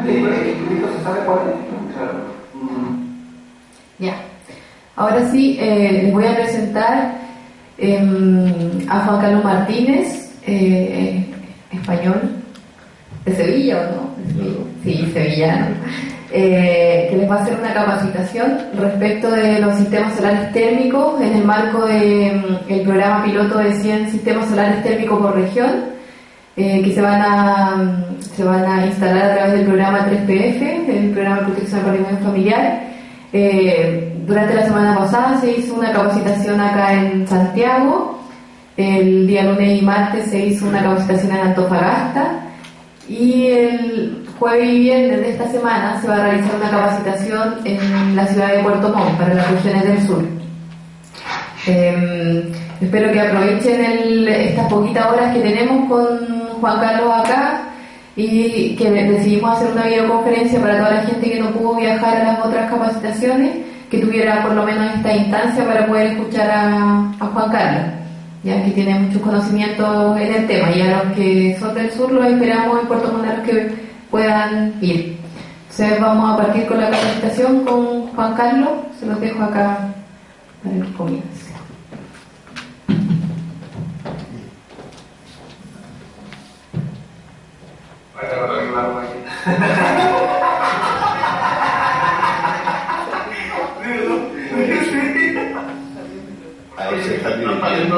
¿Se sabe cuál es? Claro. Ya. Ahora sí, les voy a presentar a Juan Carlos Martínez, español, de Sevilla, ¿o no? Sí, sevillano, que les va a hacer una capacitación respecto de los sistemas solares térmicos en el marco del programa piloto de 100 sistemas solares térmicos por región, que se van a instalar a través del programa 3PF, el programa de protección del patrimonio familiar. Durante la semana pasada se hizo una capacitación acá en Santiago, el día lunes y martes se hizo una capacitación en Antofagasta, y el jueves y viernes de esta semana se va a realizar una capacitación en la ciudad de Puerto Montt para las regiones del sur. Espero que aprovechen estas poquitas horas que tenemos con Juan Carlos acá, y que decidimos hacer una videoconferencia para toda la gente que no pudo viajar a las otras capacitaciones, que tuviera por lo menos esta instancia para poder escuchar a Juan Carlos, ya que tiene muchos conocimientos en el tema, y a los que son del sur los esperamos en Puerto Montt, a los que puedan ir. Entonces vamos a partir con la capacitación con Juan Carlos, se los dejo acá para que comience. Ahí se está divirtiendo.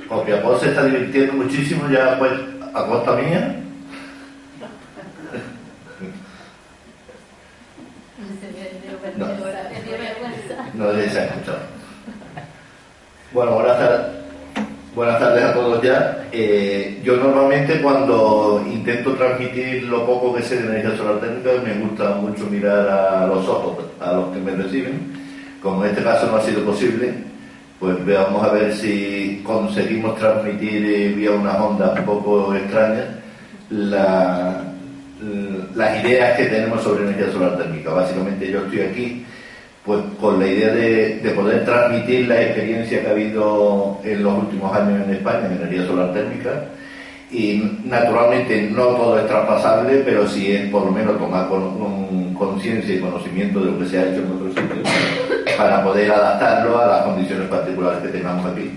Copiapó se está divirtiendo muchísimo ya, pues, a costa mía. No se ha escuchado. Bueno, buenas tardes a todos ya. Yo normalmente cuando intento transmitir lo poco que sé de energía solar térmica, me gusta mucho mirar a los ojos a los que me reciben. Como en este caso no ha sido posible, pues vamos a ver si conseguimos transmitir vía unas ondas un poco extrañas las ideas que tenemos sobre energía solar térmica. Básicamente yo estoy aquí pues con la idea de poder transmitir la experiencia que ha habido en los últimos años en España en energía solar térmica, y naturalmente no todo es traspasable, pero sí es por lo menos tomar conciencia y conocimiento de lo que se ha hecho en otros sitios para poder adaptarlo a las condiciones particulares que tengamos aquí,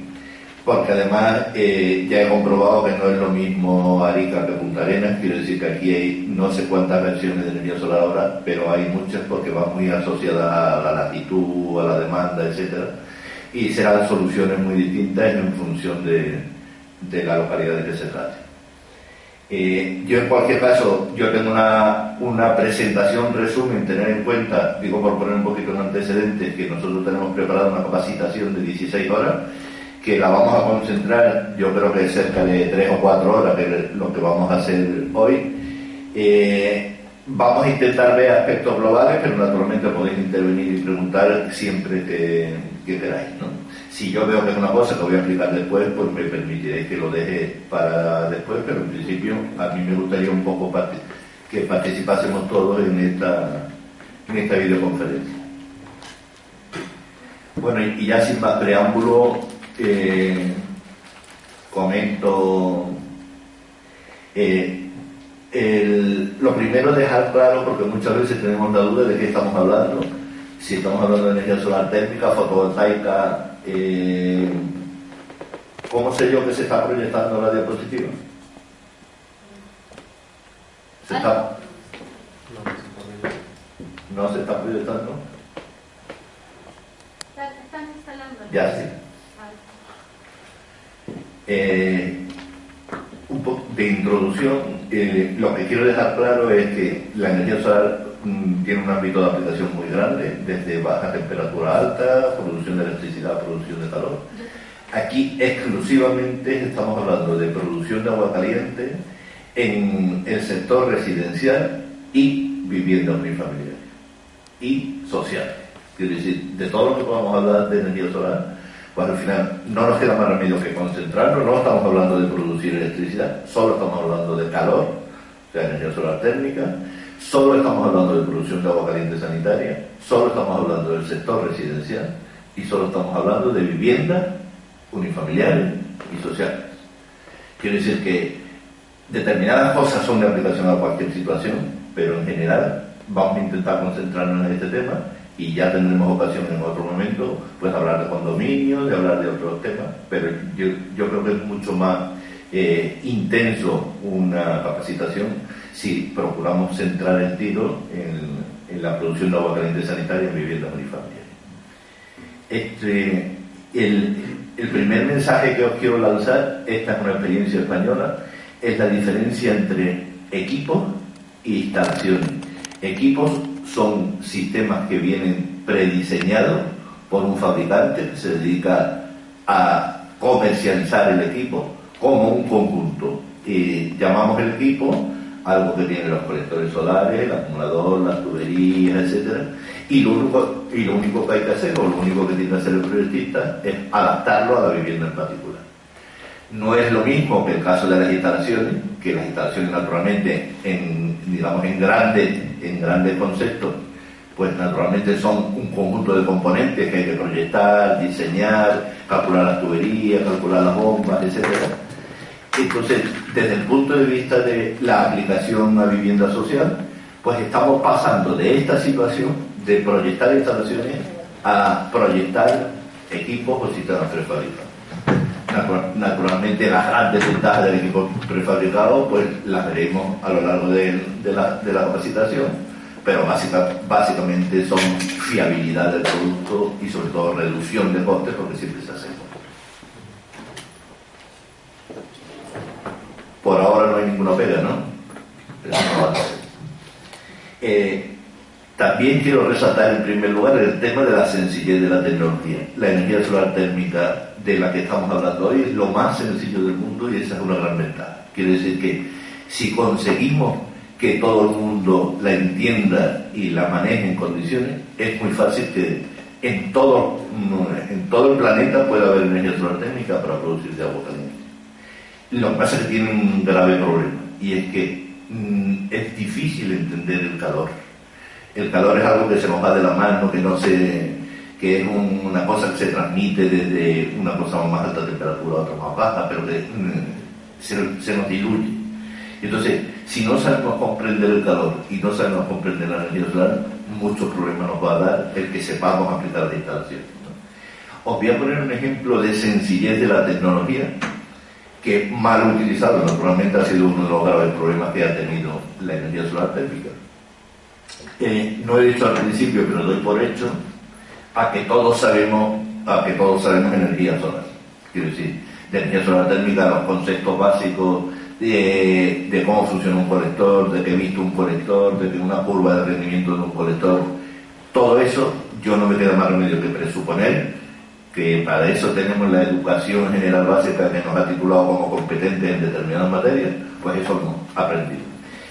porque además ya he comprobado que no es lo mismo Arica que Punta Arenas. Quiero decir que aquí hay no sé cuántas versiones de energía solar ahora, pero hay muchas porque van muy asociadas a la latitud, a la demanda, etcétera, y serán soluciones muy distintas en función de la localidad de que se trate. Yo en cualquier caso, yo tengo una presentación resumen, tener en cuenta, digo por poner un poquito en antecedentes, que nosotros tenemos preparada una capacitación de 16 horas, que la vamos a concentrar, yo creo que cerca de 3 o 4 horas, que es lo que vamos a hacer hoy. Vamos a intentar ver aspectos globales, pero naturalmente podéis intervenir y preguntar siempre que queráis, ¿no? Si yo veo que es una cosa que voy a explicar después, pues me permitiréis que lo deje para después, pero en principio a mí me gustaría un poco que participásemos todos en esta videoconferencia. Bueno, y ya sin más preámbulo, comento lo primero, dejar claro, porque muchas veces tenemos la duda de qué estamos hablando, si estamos hablando de energía solar térmica, fotovoltaica. ¿Cómo sé yo que se está proyectando la diapositiva? ¿No se está proyectando? Están instalando. Ya sí. Un poco de introducción, lo que quiero dejar claro es que la energía solar tiene un ámbito de aplicación muy grande, desde baja temperatura alta, producción de electricidad, producción de calor. Aquí exclusivamente estamos hablando de producción de agua caliente en el sector residencial y viviendas unifamiliares y sociales. Quiero decir, de todo lo que podamos hablar de energía solar, pues al final no nos queda más remedio que concentrarnos. No estamos hablando de producir electricidad, solo estamos hablando de calor, o sea, energía solar térmica. Solo estamos hablando de producción de agua caliente sanitaria, solo estamos hablando del sector residencial y solo estamos hablando de viviendas unifamiliares y sociales. Quiere decir que Determinadas cosas son de aplicación a cualquier situación, pero en general vamos a intentar concentrarnos en este tema y ya tendremos ocasión en otro momento pues hablar de condominios, de hablar de otros temas, pero yo creo que es mucho más intenso una capacitación si procuramos centrar el tiro en la producción de agua caliente sanitaria en viviendas unifamiliares. El primer mensaje que os quiero lanzar, esta es una experiencia española, es la diferencia entre equipos e instalaciones. Equipos son sistemas que vienen prediseñados por un fabricante que se dedica a comercializar el equipo como un conjunto. Llamamos el equipo algo que tiene los colectores solares, el acumulador, las tuberías, etcétera, y lo único que hay que hacer, o lo único que tiene que hacer el proyectista, es adaptarlo a la vivienda en particular. No es lo mismo que el caso de las instalaciones, que las instalaciones naturalmente en grandes conceptos, pues naturalmente son un conjunto de componentes que hay que proyectar, diseñar, calcular las tuberías, calcular las bombas, etcétera. Entonces, desde el punto de vista de la aplicación a vivienda social, pues estamos pasando de esta situación de proyectar instalaciones a proyectar equipos o sistemas prefabricados. Naturalmente, las grandes ventajas del equipo prefabricado pues las veremos a lo largo de la capacitación, pero básicamente son fiabilidad del producto y sobre todo reducción de costes, porque siempre se hace. Por ahora no hay ninguna pega, ¿no? Pero no va a ser. También quiero resaltar en primer lugar el tema de la sencillez de la tecnología. La energía solar térmica de la que estamos hablando hoy es lo más sencillo del mundo y esa es una gran ventaja. Quiere decir que si conseguimos que todo el mundo la entienda y la maneje en condiciones, es muy fácil que en todo el planeta pueda haber energía solar térmica para producir de agua caliente. Lo que pasa es que tiene un grave problema y es que es difícil entender el calor. El calor es algo que se nos va de la mano, que es una cosa que se transmite desde una cosa a más alta temperatura a otra más baja, pero que se nos diluye. Entonces, si no sabemos comprender el calor y no sabemos comprender la energía solar, muchos problemas nos va a dar el que sepamos aplicar la instalación, ¿no? Os voy a poner un ejemplo de sencillez de la tecnología que mal utilizado naturalmente ha sido uno de los graves problemas que ha tenido la energía solar térmica. No he dicho al principio, pero doy por hecho a que todos sabemos energía solar. Quiero decir, de energía solar térmica, los conceptos básicos de cómo funciona un colector, de que he visto un colector, de que una curva de rendimiento de un colector, todo eso yo no me queda más remedio que presuponer que para eso tenemos la educación general básica que nos ha titulado como competentes en determinadas materias, pues eso hemos aprendido.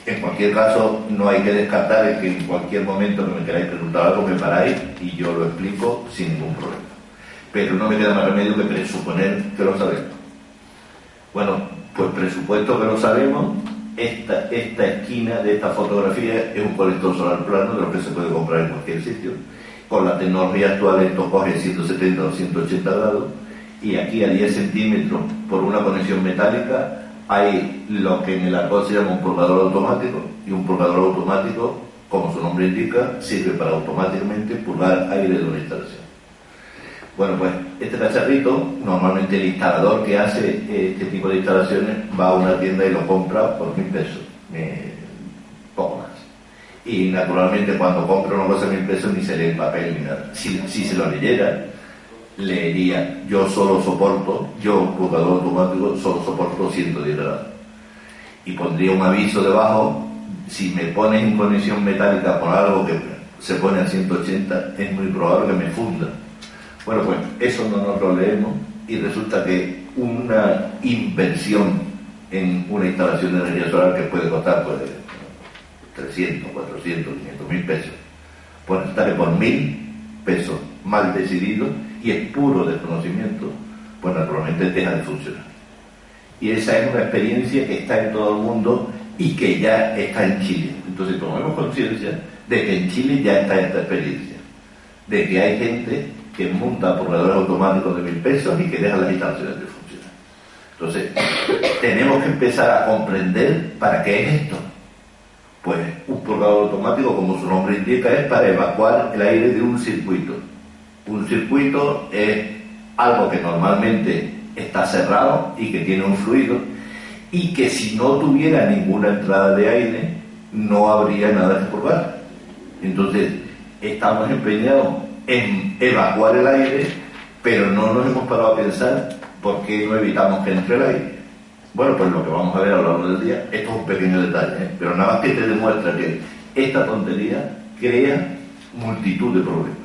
En cualquier caso, no hay que descartar que en cualquier momento que me queráis preguntar algo me paráis y yo lo explico sin ningún problema. Pero no me queda más remedio que presuponer que lo sabemos. Bueno, pues presupuesto que lo sabemos, esta esquina de esta fotografía es un colector solar plano de lo que se puede comprar en cualquier sitio. Con la tecnología actual esto coge 170 o 180 grados y aquí a 10 centímetros por una conexión metálica hay lo que en el argot se llama un purgador automático, y un purgador automático, como su nombre indica, sirve para automáticamente purgar aire de una instalación. Bueno, pues este cacharrito, normalmente el instalador que hace este tipo de instalaciones va a una tienda y lo compra por 1.000 pesos, poco más. Y naturalmente cuando compra una cosa de 1.000 pesos ni se lee el papel ni nada. Si se lo leyera, leería: yo purgador automático, solo soporto 110 grados. Y pondría un aviso debajo: si me pones en conexión metálica por algo que se pone a 180, es muy probable que me funda. Bueno, pues eso no nos lo leemos y resulta que una inversión en una instalación de energía solar que puede costar 300, 400, 500.000 pesos, pues resulta que por 1.000 pesos mal decidido y es puro desconocimiento, pues naturalmente deja de funcionar. Y esa es una experiencia que está en todo el mundo y que ya está en Chile. Entonces tomemos conciencia de que en Chile ya está esta experiencia, de que hay gente que monta purgadores automáticos de 1.000 pesos y que deja las instalaciones de funcionar. Entonces, tenemos que empezar a comprender para qué es esto. Pues un purgador automático, como su nombre indica, es para evacuar el aire de un circuito. Un circuito es algo que normalmente está cerrado y que tiene un fluido, y que si no tuviera ninguna entrada de aire, no habría nada que purgar. Entonces, estamos empeñados en evacuar el aire, pero no nos hemos parado a pensar por qué no evitamos que entre el aire. Bueno, pues lo que vamos a ver a lo largo del día, esto es un pequeño detalle, pero nada más que te demuestra que esta tontería crea multitud de problemas.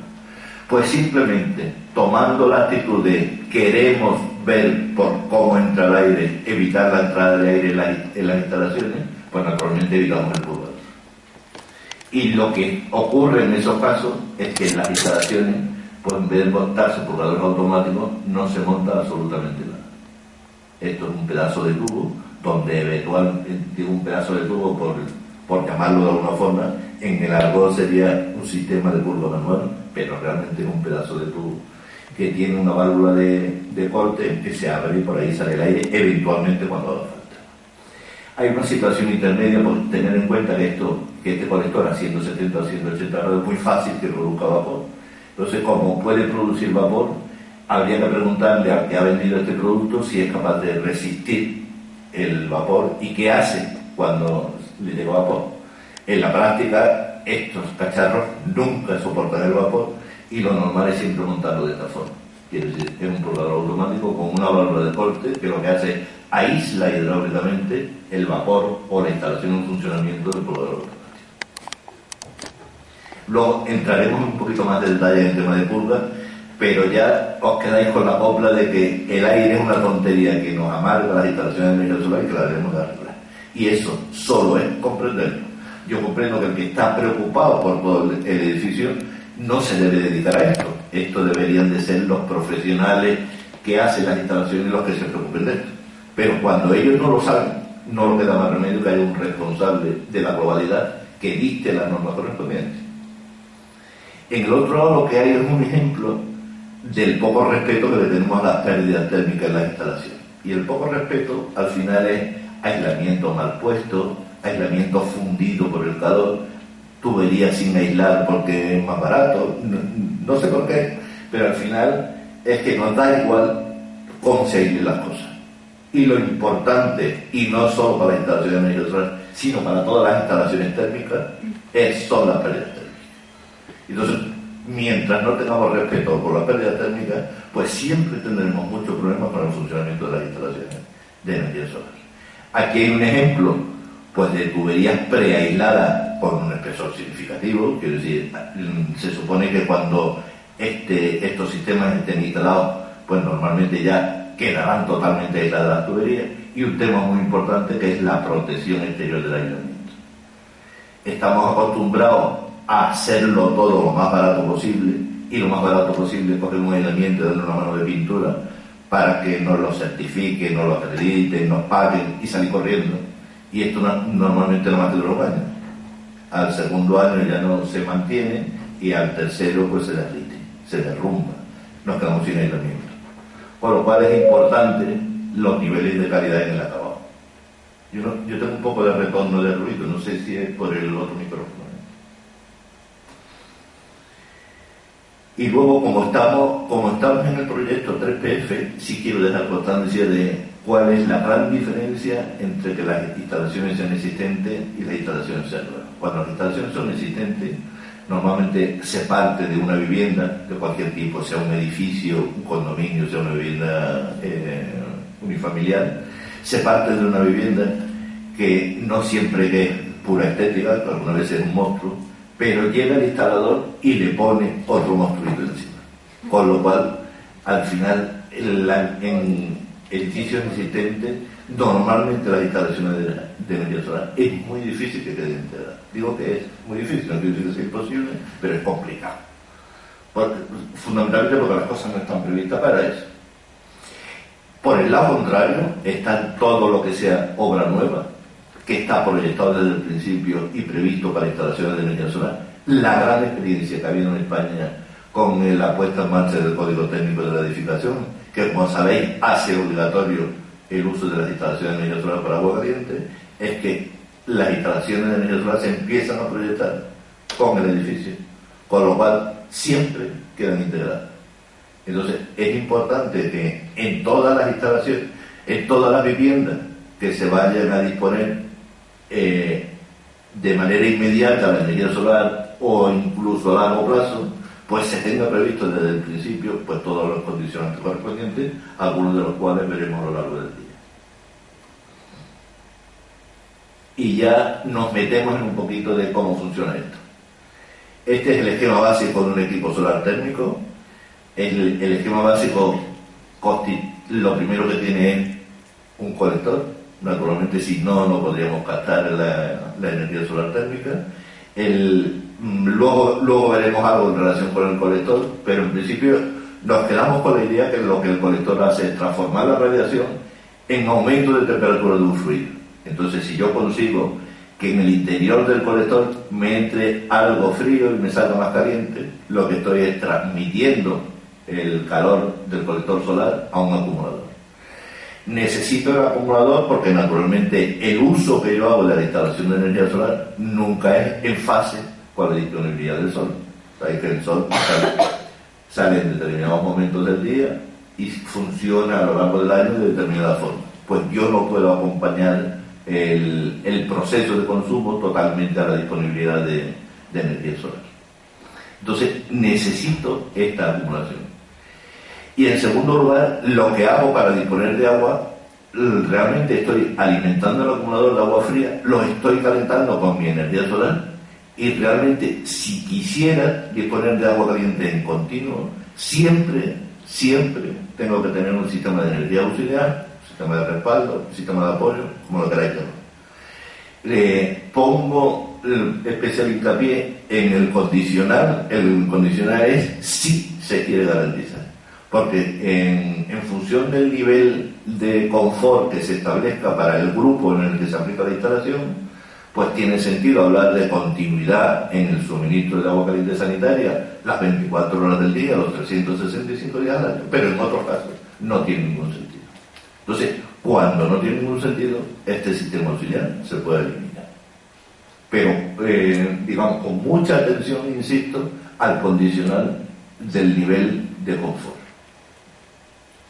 Pues simplemente tomando la actitud de queremos ver por cómo entra el aire, evitar la entrada de aire en las instalaciones, pues naturalmente evitamos el purgador. Y lo que ocurre en esos casos es que en las instalaciones, pues en vez de montarse purgadores automáticos, no se monta absolutamente nada. Esto es un pedazo de tubo, donde eventualmente un pedazo de tubo, por llamarlo de alguna forma, en el argot sería un sistema de purga manual, pero realmente es un pedazo de tubo que tiene una válvula de corte que se abre y por ahí sale el aire eventualmente cuando haga falta. Hay una situación intermedia, por tener en cuenta que este colector a 170 o 180 grados es muy fácil que produzca vapor. Entonces, como puede producir vapor, habría que preguntarle al que ha vendido este producto si es capaz de resistir el vapor y qué hace cuando le llega vapor. En la práctica, estos cacharros nunca soportan el vapor y lo normal es siempre montarlo de esta forma. Quiere decir, es un purgador automático con una válvula de corte que lo que hace es aísla hidráulicamente el vapor o la instalación en funcionamiento del purgador automático. Luego entraremos un poquito más de detalle en el tema de purga, pero ya os quedáis con la copla de que el aire es una tontería que nos amarga las instalaciones de energía solar y que la debemos de arreglar. Y eso solo es comprenderlo. Yo comprendo que el que está preocupado por todo el edificio no se debe dedicar a esto. Esto deberían de ser los profesionales que hacen las instalaciones los que se preocupen de esto. Pero cuando ellos no lo saben, no lo queda más remedio que haya un responsable de la globalidad que dicte las normas correspondientes. En el otro lado lo que hay es un ejemplo del poco respeto que le tenemos a las pérdidas térmicas en las instalaciones. Y el poco respeto al final es aislamiento mal puesto, aislamiento fundido por el calor, tuberías sin aislar porque es más barato, no sé por qué, pero al final es que nos da igual cómo se aíslen las cosas. Y lo importante, y no solo para las instalaciones de energía solar, sino para todas las instalaciones térmicas, son las pérdidas térmicas. Entonces, mientras no tengamos respeto por la pérdida térmica, pues siempre tendremos muchos problemas con el funcionamiento de las instalaciones de energía solar. Aquí hay un ejemplo, pues, de tuberías preaisladas con un espesor significativo. Quiero decir, se supone que cuando estos sistemas estén instalados, pues normalmente ya quedarán totalmente aisladas las tuberías. Y un tema muy importante que es la protección exterior del aislamiento. Estamos acostumbrados a hacerlo todo lo más barato posible, y lo más barato posible es coger un aislamiento y darle una mano de pintura para que nos lo certifiquen, nos lo acrediten, nos paguen y salir corriendo. Y esto normalmente no más que dura un año. Al segundo año ya no se mantiene y al tercero pues se derrite, se derrumba, nos quedamos sin aislamiento. Por lo cual es importante los niveles de calidad en el acabado. Yo tengo un poco de retorno de ruido, no sé si es por el otro micrófono. Y luego, como estamos en el proyecto 3PF, sí quiero dejar constancia de cuál es la gran diferencia entre que las instalaciones sean existentes y las instalaciones sean nuevas. Cuando las instalaciones son existentes, normalmente se parte de una vivienda de cualquier tipo, sea un edificio, un condominio, sea una vivienda unifamiliar, se parte de una vivienda que no siempre es pura estética, que alguna vez es un monstruo, pero llega el instalador y le pone otro monstruito encima. Con lo cual, al final, en edificios existentes, normalmente las instalaciones de energía solar es muy difícil que queden enteras. Digo que es muy difícil, no quiero decir que sea imposible, pero es complicado. Fundamentalmente porque las cosas no están previstas para eso. Por el lado contrario, está todo lo que sea obra nueva, que está proyectado desde el principio y previsto para instalaciones de energía solar. La gran experiencia que ha habido en España con la puesta en marcha del Código Técnico de la Edificación, que como sabéis hace obligatorio el uso de las instalaciones de energía solar para agua caliente es que las instalaciones de energía solar se empiezan a proyectar con el edificio, con lo cual siempre quedan integradas. Entonces es importante que en todas las instalaciones, en todas las viviendas que se vayan a disponer de manera inmediata la energía solar o incluso a largo plazo, pues se tenga previsto desde el principio pues todos los condicionantes correspondientes, algunos de los cuales veremos a lo largo del día. Y ya nos metemos en un poquito de cómo funciona esto. Este es el esquema básico de un equipo solar térmico. El esquema básico, lo primero que tiene es un colector. Naturalmente, si no, no podríamos captar la energía solar térmica. Luego veremos algo en relación con el colector, pero en principio nos quedamos con la idea que lo que el colector hace es transformar la radiación en aumento de temperatura de un fluido. Entonces, si yo consigo que en el interior del colector me entre algo frío y me salga más caliente, lo que estoy es transmitiendo el calor del colector solar a un acumulador. Necesito el acumulador porque naturalmente el uso que yo hago de la instalación de energía solar nunca es en fase con la disponibilidad del sol. Sabéis que el sol sale en determinados momentos del día y funciona a lo largo del año de determinada forma. Pues yo no puedo acompañar el proceso de consumo totalmente a la disponibilidad de energía solar. Entonces necesito esta acumulación. Y en segundo lugar, lo que hago para disponer de agua, realmente estoy alimentando el acumulador de agua fría, lo estoy calentando con mi energía solar, y realmente si quisiera disponer de agua caliente en continuo, siempre tengo que tener un sistema de energía auxiliar, un sistema de respaldo, un sistema de apoyo, como lo queráis llamar. Pongo especial hincapié en el condicional. El condicional es si se quiere garantizar. Porque en función del nivel de confort que se establezca para el grupo en el que se aplica la instalación, pues tiene sentido hablar de continuidad en el suministro de agua caliente sanitaria las 24 horas del día, los 365 días al año, pero en otros casos no tiene ningún sentido. Entonces, cuando no tiene ningún sentido, este sistema auxiliar se puede eliminar. Pero, digamos, con mucha atención, insisto, al condicional del nivel de confort.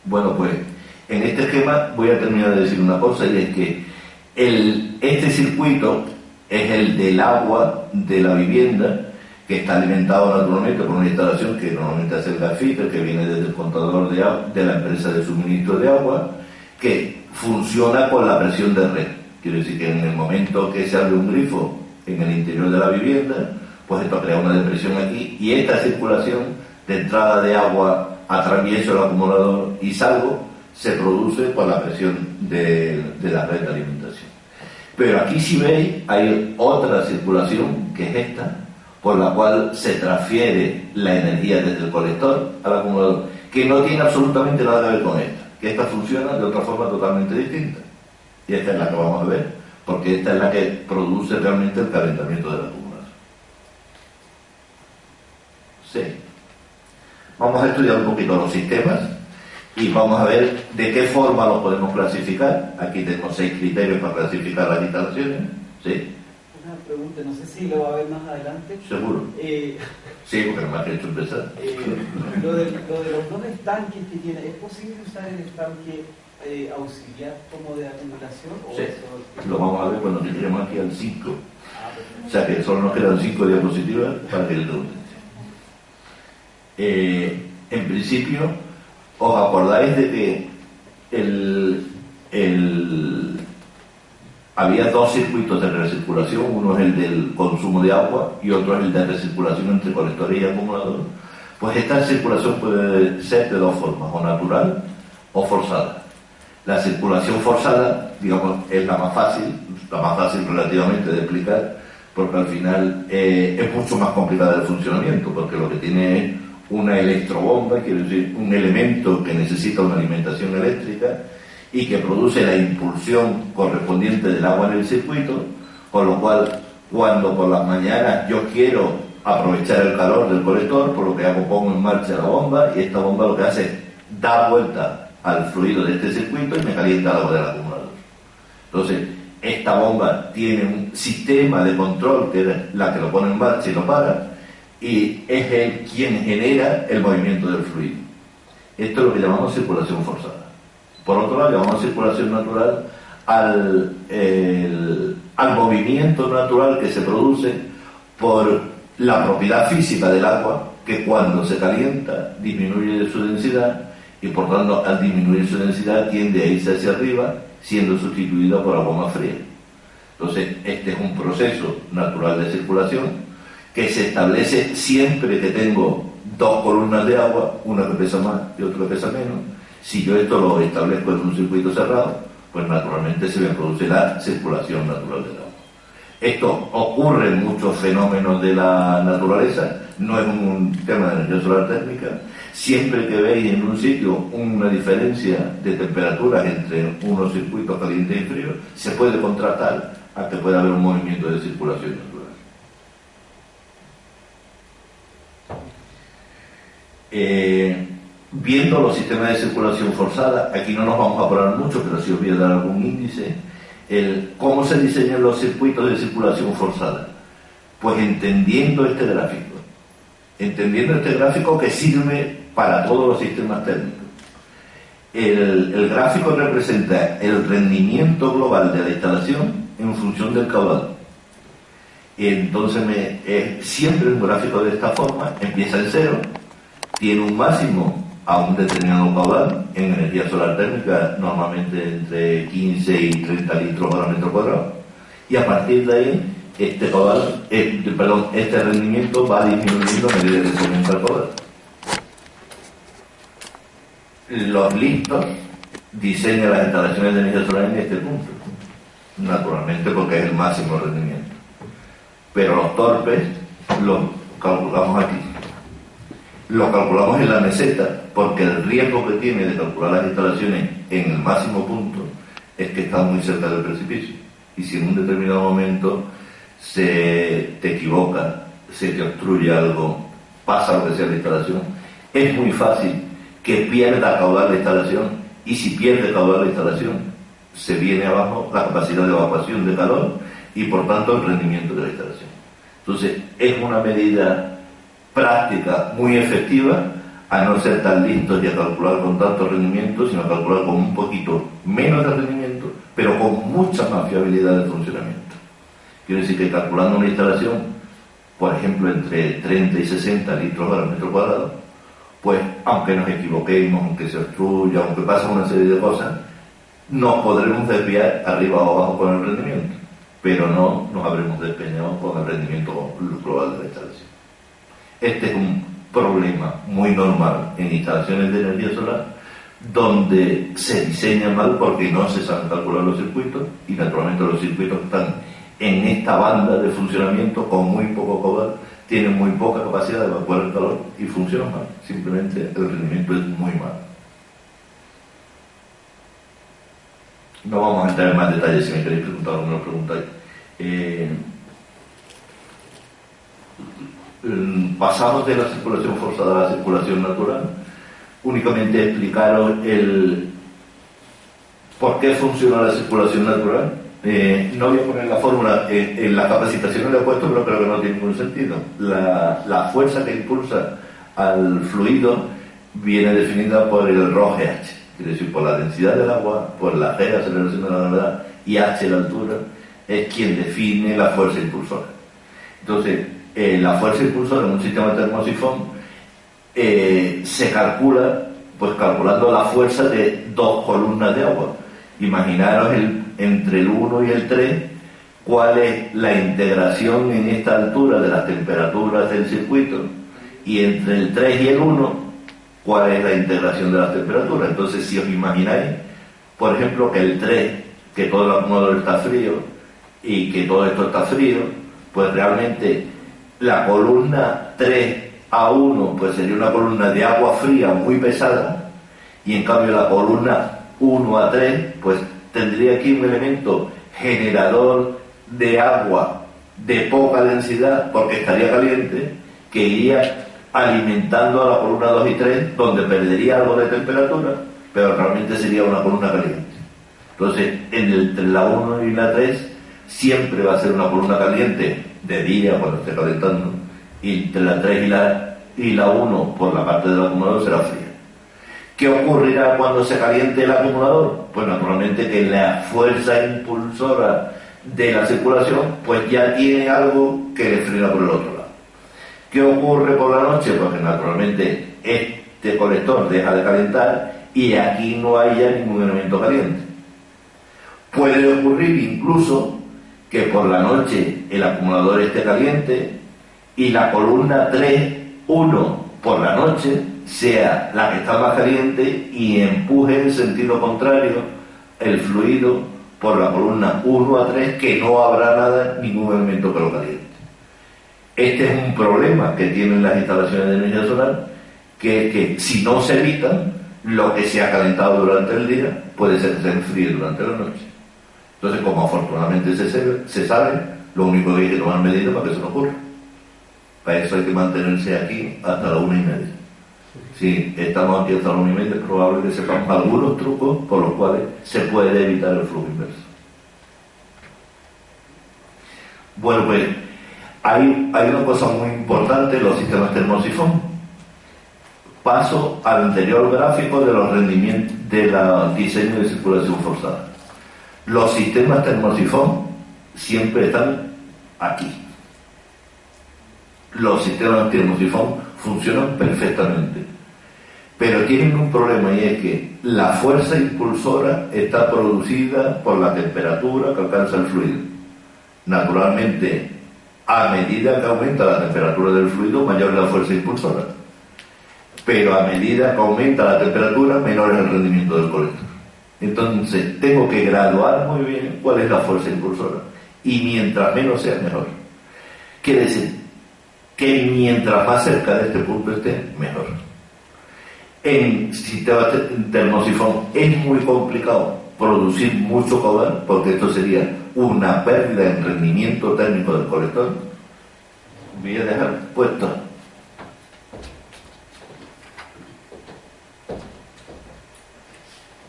Bueno, pues en este esquema voy a terminar de decir una cosa, y es que este circuito es el del agua de la vivienda, que está alimentado naturalmente por una instalación que normalmente hace el gasfiter, que viene desde el contador de la empresa de suministro de agua, que funciona con la presión de red. Quiere decir que en el momento que se abre un grifo en el interior de la vivienda, pues esto crea una depresión aquí, y esta circulación de entrada de agua atravieso el acumulador y salgo se produce por la presión de la red de alimentación. Pero aquí, si veis, hay otra circulación, que es esta, por la cual se transfiere la energía desde el colector al acumulador, que no tiene absolutamente nada que ver con esta, que esta funciona de otra forma totalmente distinta. Y esta es la que vamos a ver, porque esta es la que produce realmente el calentamiento del acumulador. Sí. Vamos a estudiar un poquito los sistemas y vamos a ver de qué forma los podemos clasificar. Aquí tenemos 6 criterios para clasificar las instalaciones. ¿Sí? Una pregunta, no sé si lo va a ver más adelante. ¿Seguro? Sí, porque no me has hecho empezar. Lo de los 2 estanques que tiene, ¿es posible usar el estanque auxiliar como de acumulación? Sí, lo vamos a ver cuando lleguemos aquí al 5. O sea que solo nos quedan 5 diapositivas para que le pregunten. En principio, ¿os acordáis de que había 2 circuitos de recirculación? Uno es el del consumo de agua y otro es el de recirculación entre colectores y acumulador. Pues esta circulación puede ser de 2 formas, o natural o forzada. La circulación forzada, digamos, es la más fácil relativamente de explicar, porque al final es mucho más complicada el funcionamiento, porque lo que tiene es una electrobomba, quiere decir un elemento que necesita una alimentación eléctrica y que produce la impulsión correspondiente del agua en el circuito, con lo cual cuando por las mañanas yo quiero aprovechar el calor del colector, por lo que hago, pongo en marcha la bomba, y esta bomba lo que hace es dar vuelta al fluido de este circuito y me calienta el agua del acumulador. Entonces, esta bomba tiene un sistema de control que es la que lo pone en marcha y lo para, y es él quien genera el movimiento del fluido. Esto es lo que llamamos circulación forzada. Por otro lado, llamamos circulación natural al movimiento natural que se produce por la propiedad física del agua, que cuando se calienta disminuye su densidad y por tanto al disminuir su densidad tiende a irse hacia arriba, siendo sustituida por agua más fría. Entonces, este es un proceso natural de circulación que se establece siempre que tengo dos columnas de agua, una que pesa más y otra que pesa menos. Si yo esto lo establezco en un circuito cerrado, pues naturalmente se me produce la circulación natural del agua. Esto ocurre en muchos fenómenos de la naturaleza, no es un tema de energía solar térmica. Siempre que veis en un sitio una diferencia de temperaturas entre unos circuitos calientes y fríos, se puede contrastar a que pueda haber un movimiento de circulación natural. Viendo los sistemas de circulación forzada, aquí no nos vamos a parar mucho, pero sí os voy a dar algún índice. ¿Cómo se diseñan los circuitos de circulación forzada? Pues entendiendo este gráfico que sirve para todos los sistemas térmicos. El gráfico representa el rendimiento global de la instalación en función del caudal. Entonces siempre un gráfico de esta forma empieza en cero, tiene un máximo a un determinado caudal, en energía solar térmica normalmente entre 15 y 30 litros por metro cuadrado, y a partir de ahí este rendimiento va disminuyendo a medida que se aumenta el caudal. Los listos diseñan las instalaciones de energía solar en este punto, naturalmente porque es el máximo rendimiento, pero los torpes los calculamos aquí. Lo calculamos en la meseta porque el riesgo que tiene de calcular las instalaciones en el máximo punto es que está muy cerca del precipicio, y si en un determinado momento te equivocas, se te obstruye algo, pasa lo que sea la instalación, es muy fácil que pierda caudal la instalación, y si pierde caudal la instalación se viene abajo la capacidad de evacuación de calor y por tanto el rendimiento de la instalación. Entonces es una medida práctica muy efectiva, a no ser tan listos y a calcular con tanto rendimiento, sino a calcular con un poquito menos de rendimiento, pero con mucha más fiabilidad de funcionamiento. Quiero decir que calculando una instalación, por ejemplo, entre 30 y 60 litros por metro cuadrado, pues aunque nos equivoquemos, aunque se obstruya, aunque pasen una serie de cosas, nos podremos desviar arriba o abajo con el rendimiento, pero no nos habremos despeñado con el rendimiento global de la instalación. Este es un problema muy normal en instalaciones de energía solar, donde se diseña mal porque no se saben calcular los circuitos, y naturalmente los circuitos están en esta banda de funcionamiento con muy poco caudal, tienen muy poca capacidad de evacuar el calor y funcionan mal. Simplemente el rendimiento es muy malo. No vamos a entrar en más detalles. Si me queréis preguntar o me lo preguntáis. Pasamos de la circulación forzada a la circulación natural. Únicamente explicaros por qué funciona la circulación natural. No voy a poner la fórmula, en la capacitación lo he puesto, pero creo que no tiene ningún sentido. La fuerza que impulsa al fluido viene definida por el ρGH, es decir, por la densidad del agua, por la G, aceleración de la gravedad, y H, la altura, es quien define la fuerza impulsora. Entonces, la fuerza impulsora en un sistema termosifón se calcula, pues calculando la fuerza de dos columnas de agua. Imaginaros entre el 1 y el 3, cuál es la integración en esta altura de las temperaturas del circuito, y entre el 3 y el 1, cuál es la integración de las temperaturas. Entonces, si os imagináis, por ejemplo, que el 3, que todo el acumulador está frío, y que todo esto está frío, pues realmente la columna 3A1 pues sería una columna de agua fría muy pesada, y en cambio la columna 1A3 pues tendría aquí un elemento generador de agua de poca densidad, porque estaría caliente, que iría alimentando a la columna 2 y 3, donde perdería algo de temperatura, pero realmente sería una columna caliente. Entonces, entre la 1 y la 3 siempre va a ser una columna caliente de día cuando esté calentando, y entre la 3 y la 1 por la parte del acumulador será fría. ¿Qué ocurrirá cuando se caliente el acumulador? Pues naturalmente que la fuerza impulsora de la circulación pues ya tiene algo que le frena por el otro lado. ¿Qué ocurre por la noche? Pues que naturalmente este colector deja de calentar y aquí no hay ya ningún elemento caliente. Puede ocurrir incluso que por la noche el acumulador esté caliente y la columna 3-1 por la noche sea la que está más caliente y empuje en sentido contrario el fluido por la columna 1 a 3, que no habrá nada, ningún elemento que lo caliente. Este es un problema que tienen las instalaciones de energía solar, que es que si no se evitan, lo que se ha calentado durante el día puede ser que se enfríe durante la noche. Entonces, como afortunadamente se sabe, lo único que hay que tomar medidas para que eso no ocurra. Para eso hay que mantenerse aquí hasta la 1:30. Si estamos aquí hasta la 1:30, es probable que sepamos algunos trucos por los cuales se puede evitar el flujo inverso. Bueno, pues hay una cosa muy importante en los sistemas termosifón. Paso al anterior gráfico de los rendimientos del diseño de circulación forzada. Los sistemas termosifón siempre están aquí. Los sistemas termosifón funcionan perfectamente, pero tienen un problema, y es que la fuerza impulsora está producida por la temperatura que alcanza el fluido. Naturalmente, a medida que aumenta la temperatura del fluido, mayor es la fuerza impulsora, pero a medida que aumenta la temperatura, menor es el rendimiento del colector. Entonces tengo que graduar muy bien cuál es la fuerza impulsora, y mientras menos sea, mejor. Quiere decir que mientras más cerca de este punto esté, mejor. En sistemas termosifón es muy complicado producir mucho caudal, porque esto sería una pérdida en rendimiento térmico del colector. Voy a dejar puesto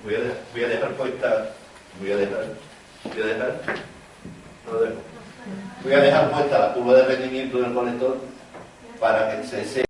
voy a dejar puesta la curva de rendimiento del colector para que se sepa.